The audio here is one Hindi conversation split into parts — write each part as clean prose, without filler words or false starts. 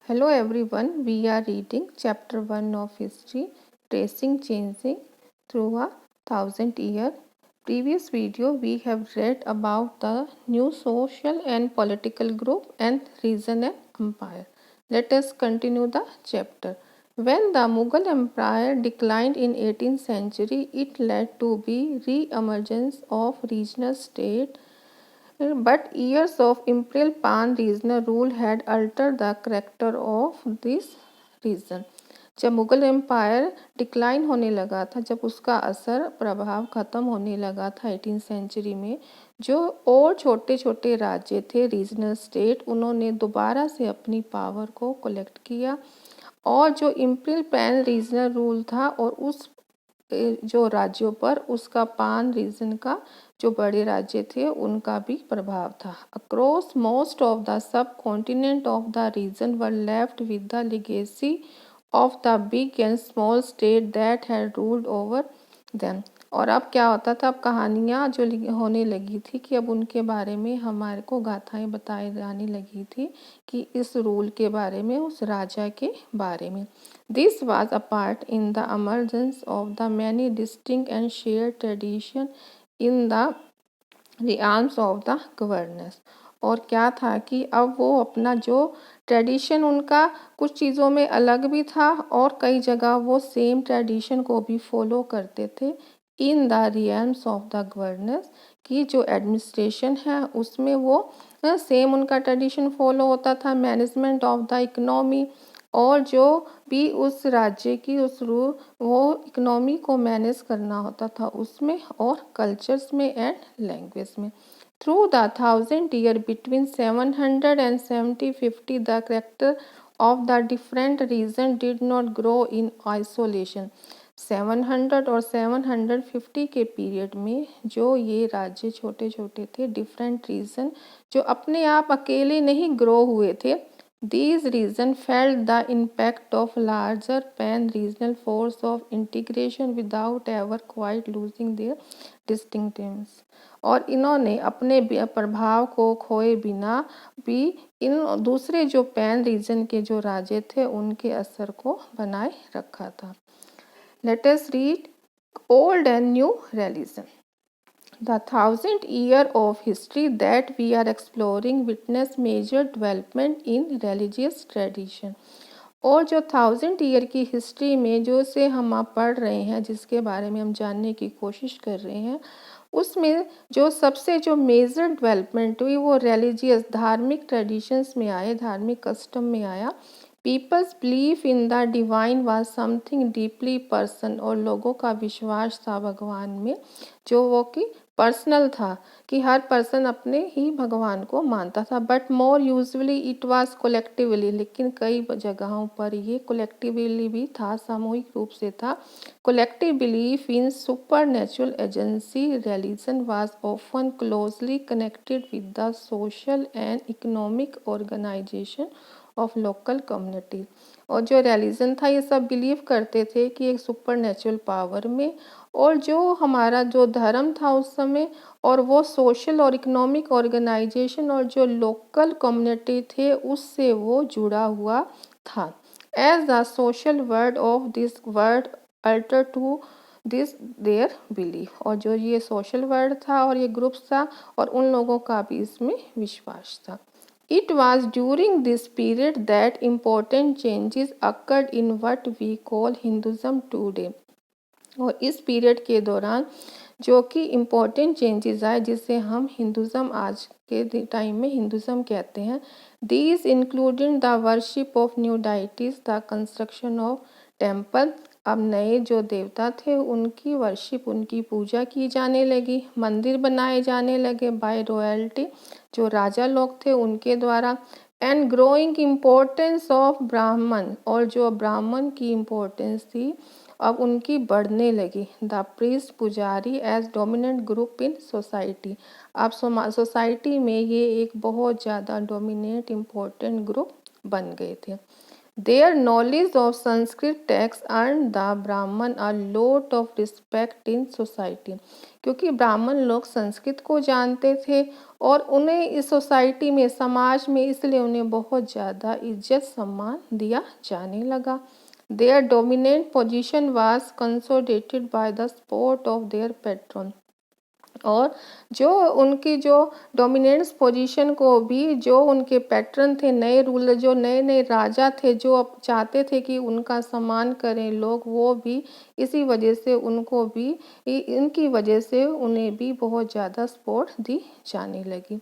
Hello everyone, we are reading chapter 1 of history, tracing changing through a thousand year. Previous video we have read about the new social and political group and region and empire. Let us continue the chapter. When the Mughal Empire declined in 18th century, it led to the re-emergence of regional state, but years of imperial pan-regional rule had altered the character of this region. जब मुगल एम्पायर डिक्लाइन होने लगा था, जब उसका असर प्रभाव खत्म होने लगा था 18 सेंचुरी में, जो और छोटे छोटे राज्य थे रीजनल स्टेट, उन्होंने दोबारा से अपनी पावर को कलेक्ट किया और जो इम्पीरियल पैन रीजनल रूल था और उस जो राज्यों पर उसका पान रीजन का जो बड़े राज्य थे उनका भी प्रभाव था. Across most of the subcontinent of the region were left with the legacy of the big and small state that had ruled over them. और अब क्या होता था, अब कहानियाँ जो होने लगी थी कि अब उनके बारे में हमारे को गाथाएं बताई जाने लगी थी कि इस रूल के बारे में, उस राजा के बारे में. This was a part in the emergence of the many distinct and shared tradition in the realms of the governance. और क्या था कि अब वो अपना जो ट्रेडिशन उनका कुछ चीज़ों में अलग भी था और कई जगह वो सेम ट्रेडिशन को भी फॉलो करते थे in the realms of the governance, की जो एडमिनिस्ट्रेशन है उसमें वो सेम उनका ट्रेडिशन फॉलो होता था. मैनेजमेंट ऑफ द इकोनॉमी, और जो भी उस राज्य की उस रूल वो इकोनॉमी को मैनेज करना होता था उसमें, और कल्चर्स में एंड लैंग्वेज में. Through the 1000 year between 700 and 750 the character of the different region did not grow in isolation. 700 और 750 के पीरियड में जो ये राज्य छोटे छोटे थे, डिफरेंट रीजन जो अपने आप अकेले नहीं ग्रो हुए थे, these regions felt the impact of larger pan-regional force of integration without ever quite losing their distinctiveness. और इन्होंने अपने प्रभाव को खोए बिना भी इन दूसरे जो पैन रीजन के जो राज्य थे उनके असर को बनाए रखा था. Let us read old and new religion. The 1000 year of history that we are exploring witness major development in religious tradition. और जो 1000 ईयर की हिस्ट्री में जो से हम आप पढ़ रहे हैं, जिसके बारे में हम जानने की कोशिश कर रहे हैं, उसमें जो सबसे जो मेजर डेवलपमेंट हुई वो रिलीजियस धार्मिक ट्रेडिशंस में आए, धार्मिक कस्टम में आया. Peoples belief in the divine was something deeply person, और लोगों का विश्वास था भगवान में जो वो कि पर्सनल था, कि हर पर्सन अपने ही भगवान को मानता था. But more usually it was collectively, लेकिन कई जगहों पर ये कोलेक्टिवली भी था, सामूहिक रूप से था. Collective belief in supernatural agency religion was often closely connected with the social and economic organisation of local community. और जो रिलीजन था ये सब बिलीव करते थे कि एक सुपर नेचुरल पावर में, और जो हमारा जो धर्म था उस समय, और वो सोशल और इकोनॉमिक ऑर्गेनाइजेशन और जो लोकल कम्युनिटी थे उससे वो जुड़ा हुआ था. As the social world of this world alter to this their belief, और जो ये सोशल वर्ड था और ये ग्रुप्स था और उन लोगों का भी इसमें विश्वास था. It was during this period that important changes occurred in what we call Hinduism today. और इस पीरियड के दौरान जो कि इम्पोर्टेंट चेंजेस आए जिसे हम हिंदुज़म आज के टाइम में हिंदुज़म कहते हैं. These including the worship of new deities, the construction of temple. अब नए जो देवता थे उनकी वर्शिप, उनकी पूजा की जाने लगी, मंदिर बनाए जाने लगे बाय रॉयल्टी, जो राजा लोग थे उनके द्वारा. एंड ग्रोइंग इम्पोर्टेंस ऑफ ब्राह्मण, और जो ब्राह्मण की इम्पोर्टेंस थी अब उनकी बढ़ने लगी. द प्रीस्ट पुजारी as dominant group in society. अब सोसाइटी में ये एक बहुत ज़्यादा डोमिनेट इम्पोर्टेंट ग्रुप बन गए थे. Their knowledge of Sanskrit texts earned the Brahman a lot of respect in society. क्योंकि ब्राह्मण लोग संस्कृत को जानते थे और उन्हें इस सोसाइटी में, समाज में, इसलिए उन्हें बहुत ज़्यादा इज्जत सम्मान दिया जाने लगा. Their dominant position was consolidated by the support of their patron. और जो उनकी जो डोमिनेंस पोजीशन को भी जो उनके पैटर्न थे, नए रूलर, जो नए नए राजा थे, जो अब चाहते थे कि उनका सम्मान करें लोग, वो भी इसी वजह से उनको भी, इनकी वजह से उन्हें भी बहुत ज़्यादा सपोर्ट दी जाने लगी.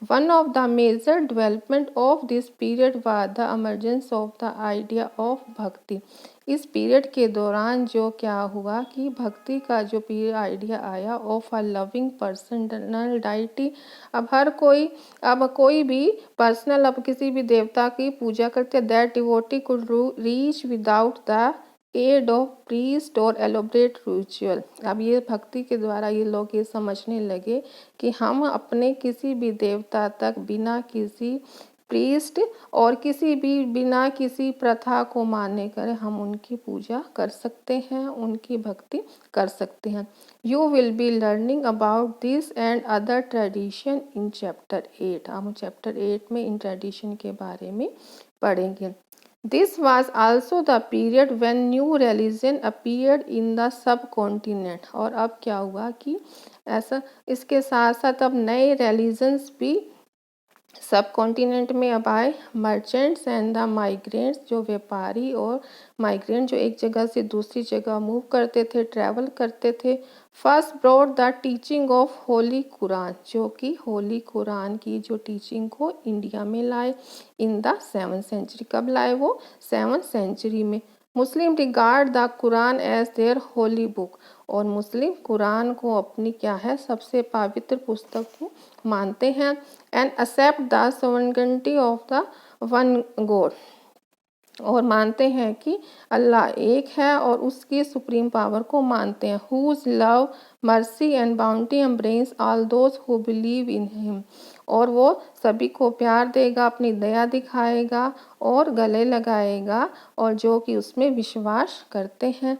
One of the major development of this period was the emergence of the idea of भक्ति. इस पीरियड के दौरान जो क्या हुआ कि भक्ति का जो आइडिया आया of a loving personal deity. अब कोई भी पर्सनल, अब किसी भी देवता की पूजा करते, that devotee could reach without the aid of priest और एलोबरेट रिचुअल. अब ये भक्ति के द्वारा ये लोग ये समझने लगे कि हम अपने किसी भी देवता तक बिना किसी प्रीस्ट और बिना किसी प्रथा को माने करें हम उनकी पूजा कर सकते हैं, उनकी भक्ति कर सकते हैं. You will be learning about this and other tradition in chapter 8. हम चैप्टर 8 में इन ट्रेडिशन के बारे में पढ़ेंगे. This was also the period when new religion appeared in the subcontinent. और अब क्या हुआ कि ऐसा इसके साथ साथ अब नए रिलीजन्स भी सब कॉन्टिनेंट में अब आए. मर्चेंट्स एंड द माइग्रेंट्स, जो व्यापारी और माइग्रेंट जो एक जगह से दूसरी जगह मूव करते थे, ट्रैवल करते थे. First brought the teaching of holy Quran, जो कि होली कुरान की जो टीचिंग को इंडिया में लाए इन द 7th सेंचुरी. कब लाए वो? 7th सेंचुरी में. Muslim regard the Quran as their holy book, और मुस्लिम कुरान को अपनी क्या है, सबसे पवित्र पुस्तक को मानते हैं. And accept the sovereignty of the one God, और मानते हैं कि अल्लाह एक है और उसकी सुप्रीम पावर को मानते हैं. Whose love mercy and bounty embrace all those who believe in him, और वो सभी को प्यार देगा, अपनी दया दिखाएगा और गले लगाएगा और जो कि उसमें विश्वास करते हैं.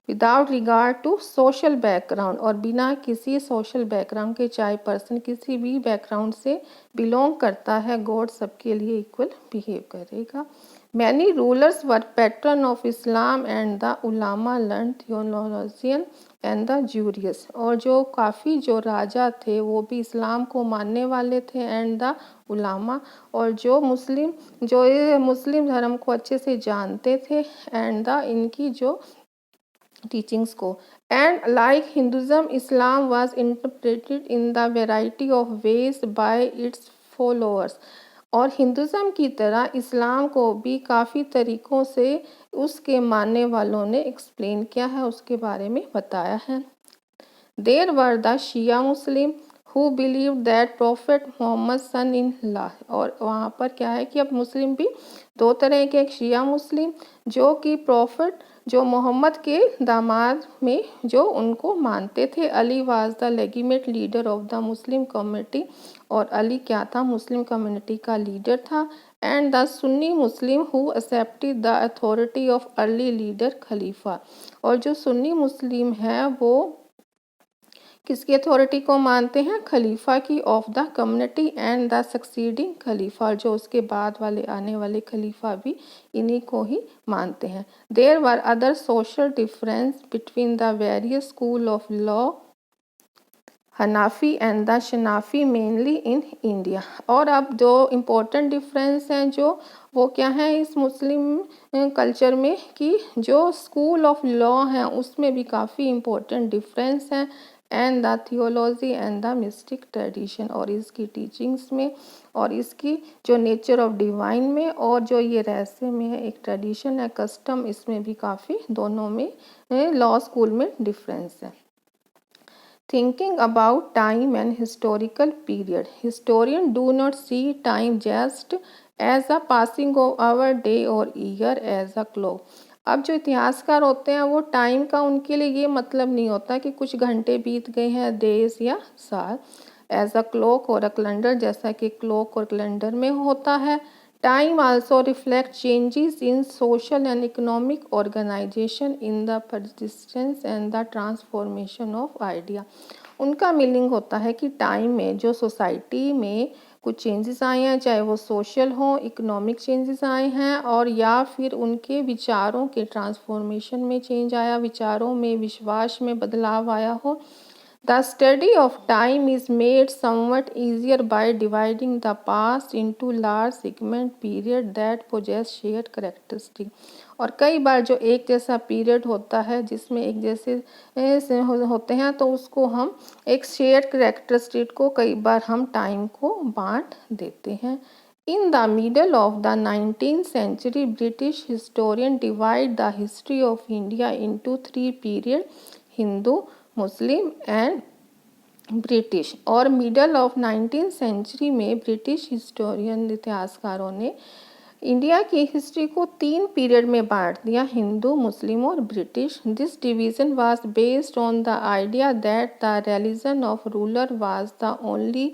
Without regard to social background, और बिना किसी सोशल बैकग्राउंड के, चाहे पर्सन किसी भी बैकग्राउंड से बिलोंग करता है, गॉड सबके लिए इक्वल बिहेव करेगा. Many rulers were patron of Islam and the ulama learned theologian and the jurists, और जो काफ़ी जो राजा थे वो भी इस्लाम को मानने वाले थे, एंड द उलामा, और जो ये मुस्लिम धर्म को अच्छे से जानते थे, एंड द इनकी जो टीचिंग्स को. And like Hinduism, Islam was interpreted in the variety of ways bye it's followers, और हिंदुज़म की तरह इस्लाम को भी काफ़ी तरीक़ों से उसके मानने वालों ने एक्सप्लेन किया है, उसके बारे में बताया है. There were the Shia Muslim who believe that prophet Muhammad son in law, और वहाँ पर क्या है कि अब मुस्लिम भी दो तरह के, एक शिया मुस्लिम जो कि प्रॉफिट जो मोहम्मद के दामाद में जो उनको मानते थे. Ali was the legitimate leader of the Muslim community, और अली क्या था, मुस्लिम कम्युनिटी का लीडर था. And the Sunni Muslim who accepted the authority of early leader khalifa, और जो सुन्नी मुस्लिम है वो किसकी अथॉरिटी को मानते हैं, खलीफा की, of the community and the succeeding khalifa, जो उसके बाद वाले आने वाले खलीफा भी इन्हीं को ही मानते हैं. There were other social difference between the various school of law, Hanafi and the Shafi mainly in India. और अब जो इम्पोर्टेंट डिफरेंस हैं जो वो क्या है इस मुस्लिम कल्चर में, कि जो स्कूल ऑफ लॉ हैं उसमें भी काफ़ी इम्पोर्टेंट डिफरेंस हैं, and the theology and the mystic tradition, और इसकी टीचिंग्स में और इसकी जो नेचर ऑफ डिवाइन में, और जो ये रहस्य में है, एक ट्रेडिशन है, कस्टम, इसमें भी काफ़ी दोनों में लॉ स्कूल में डिफरेंस है. Thinking about time and historical period, historians do not see time just as a passing of our day or year as a clock. अब जो इतिहासकार होते हैं वो टाइम का उनके लिए ये मतलब नहीं होता कि कुछ घंटे बीत गए हैं, देश या साल. एज अ क्लॉक और अ कैलेंडर, जैसा कि क्लॉक और कैलेंडर में होता है. Time also reflects changes in social and economic organization in the persistence and the transformation of idea. उनका मीनिंग होता है कि टाइम में जो सोसाइटी में कुछ चेंजेस आए हैं, चाहे वो सोशल हो, इकोनॉमिक चेंजेस आए हैं, और या फिर उनके विचारों के ट्रांसफॉर्मेशन में चेंज आया, विचारों में, विश्वास में बदलाव आया हो. The study of time is made somewhat easier by dividing the past into large segment period that possess shared characteristic. और कई बार जो एक जैसा पीरियड होता है जिसमें एक जैसे होते हैं, तो उसको हम एक शेयर करेक्टरिस्टिक को कई बार हम टाइम को बांट देते हैं. In the middle of the 19th century, British historians divide the history of India into three periods: Hindu, Muslim and British. और मिडल ऑफ 19th सेंचुरी में ब्रिटिश हिस्टोरियन इतिहासकारों ने इंडिया की हिस्ट्री को 3 पीरियड में बांट दिया: हिंदू, मुस्लिम और British. This division was based on the idea that the religion of ruler was the only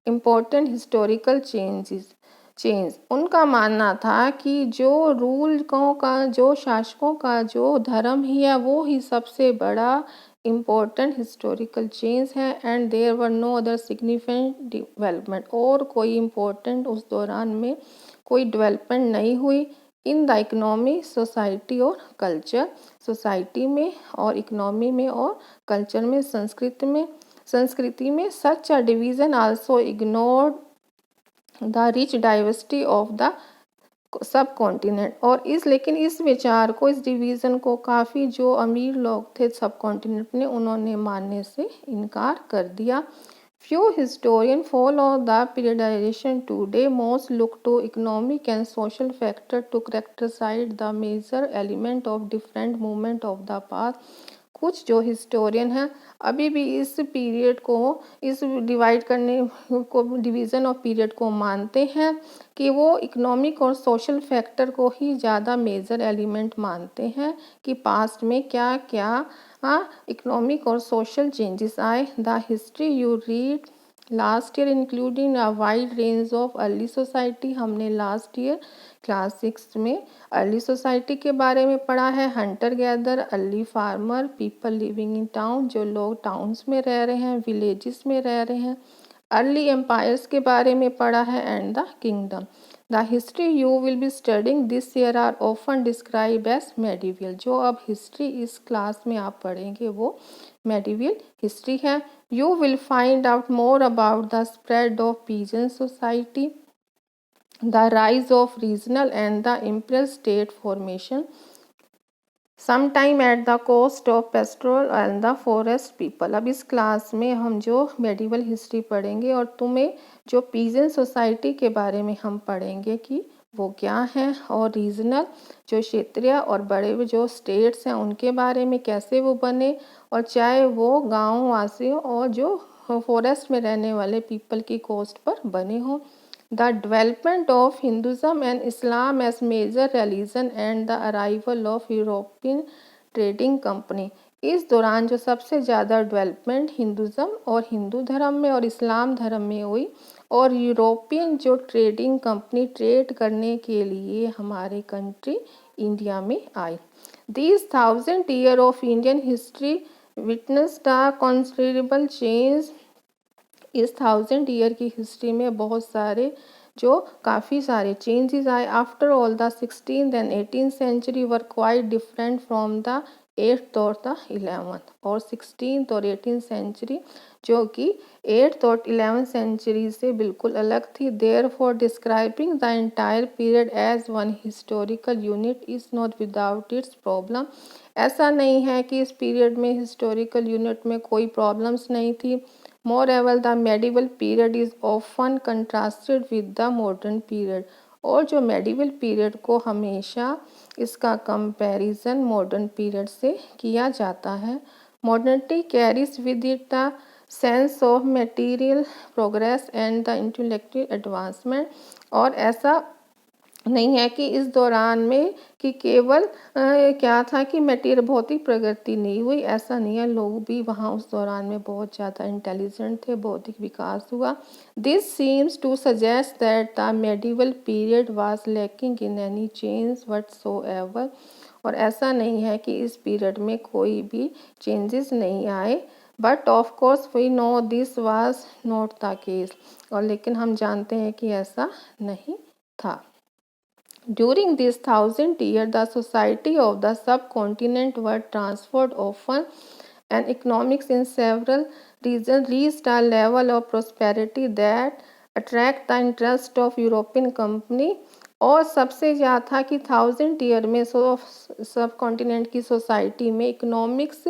important historical change. उनका मानना था कि जो रूलकों का, जो शासकों का जो धर्म ही है, वो ही सबसे बड़ा इम्पोर्टेंट हिस्टोरिकल चेंज है. And there were no other significant development. और कोई इम्पोर्टेंट उस दौरान में कोई डेवलपमेंट नहीं हुई इन द इकोनॉमी, सोसाइटी और कल्चर. सोसाइटी में और इकोनॉमी में और कल्चर में, संस्कृति में such a division also ignored the rich diversity of the subcontinent. और लेकिन इस विचार को, इस डिवीज़न को काफ़ी जो अमीर लोग थे सब कॉन्टिनेंट ने, उन्होंने मानने से इनकार कर दिया. Few historians follow the periodization today. Most look to economic and social factors to characterize the major element of different movement of the past. कुछ जो हिस्टोरियन हैं अभी भी इस पीरियड को, इस डिवाइड करने को, डिवीज़न ऑफ पीरियड को मानते हैं कि वो इकोनॉमिक और सोशल फैक्टर को ही ज़्यादा मेजर एलिमेंट मानते हैं कि पास्ट में क्या क्या इकोनॉमिक और सोशल चेंजेस आए. The history you read last year including a wide range of early society. हमने लास्ट ईयर क्लास 6 में अर्ली सोसाइटी के बारे में पढ़ा है. Hunter gather, early farmer, people living in town, जो लोग टाउन्स में रह रहे हैं, विलेजेस में रह रहे हैं. अर्ली एम्पायर्स के बारे में पढ़ा है and the kingdom. The history you will be studying this year are often describe as medieval. जो अब हिस्ट्री इस क्लास में आप पढ़ेंगे वो मेडिवल हिस्ट्री है. You will find out more about the spread of peasant society, the rise of regional and the imperial state formation, sometime at the cost of pastoral and the forest people. अब इस क्लास में हम जो मेडिवल हिस्ट्री पढ़ेंगे और तुम्हें जो पीजेंट सोसाइटी के बारे में हम पढ़ेंगे कि वो क्या है, और रीजनल जो क्षेत्रीय और बड़े जो स्टेट्स हैं उनके बारे में कैसे वो बने, और चाहे वो गाँव वासियों और जो फॉरेस्ट में रहने वाले पीपल की कोस्ट पर बने हों. The development of Hinduism and Islam as major religion and the arrival of European trading company. इस दौरान जो सबसे ज़्यादा डेवलपमेंट हिंदुज़म और हिंदू धर्म में और इस्लाम धर्म में हुई, और यूरोपियन जो ट्रेडिंग कंपनी ट्रेड करने के लिए हमारे कंट्री इंडिया में आई. These 1000 years of Indian history witnessed a considerable change. इस 1000 ईयर की हिस्ट्री में बहुत सारे जो काफ़ी सारे चेंजेस आए. After all the 16th and 18th century were quite different from the 8th और द 11th. और 16th और 18th सेंचुरी जो कि 8th और 11th सेंचुरी से बिल्कुल अलग थी. Therefore describing the entire period as one historical unit is not without its problem. ऐसा नहीं है कि इस पीरियड में हिस्टोरिकल यूनिट में कोई प्रॉब्लम्स नहीं थी. Moreover, the medieval period is often contrasted with the modern period. और जो medieval period को हमेशा इसका comparison modern period से किया जाता है. Modernity carries with it the sense of material progress and the intellectual advancement. और ऐसा नहीं है कि इस दौरान में कि केवल क्या था कि मटेरियल भौतिक प्रगति नहीं हुई, ऐसा नहीं है, लोग भी वहाँ उस दौरान में बहुत ज़्यादा इंटेलिजेंट थे, बौद्धिक विकास हुआ। This seems to suggest that the medieval period was lacking in any change whatsoever, और ऐसा नहीं है कि इस पीरियड में कोई भी चेंजेस नहीं आए, but of course we know this was not the case, और लेकिन हम जानते हैं कि ऐसा नहीं था। During this 1,000 year, the society of the subcontinent were transferred often, and economics in several regions reached a level of prosperity that attract the interest of European company। और सबसे ज़्यादा था कि 1,000 ईयर में सब कॉन्टिनेंट की सोसाइटी में इकोनॉमिक्स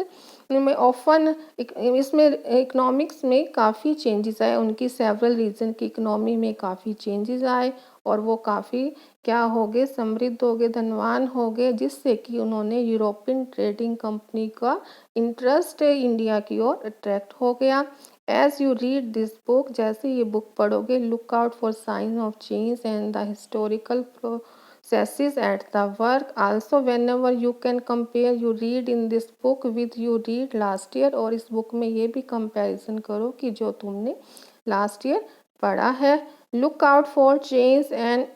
में ऑफन इसमें इकोनॉमिक्स में काफ़ी चेंजेस आए, उनकी सेवरल रीजन की इकोनॉमी में काफ़ी चेंजेस आए, और वो काफ़ी क्या हो गए, समृद्ध हो गए, धनवान हो गए, जिससे कि उन्होंने यूरोपियन ट्रेडिंग कंपनी का इंटरेस्ट इंडिया की ओर अट्रैक्ट हो गया। As you read this book, जैसे ये बुक पढ़ोगे, look out for sign of change and the historical processes at the work. Also whenever you can compare you read in this book with you read last year, और इस बुक में ये भी कंपैरिजन करो कि जो तुमने लास्ट ईयर पढ़ा है। Look out for change and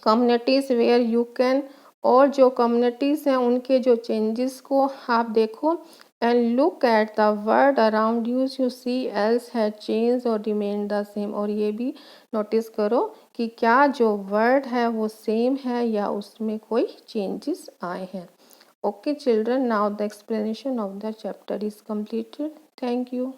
communities where you can, और जो कम्युनिटीज़ हैं उनके जो चेंजेस को आप देखो। And look at the world around you see else has change और रिमेन द सेम, और ये भी नोटिस करो कि क्या जो वर्ड है वो सेम है या उसमें कोई चेंजेस आए हैं। Okay children, now the explanation of the chapter is completed। Thank you.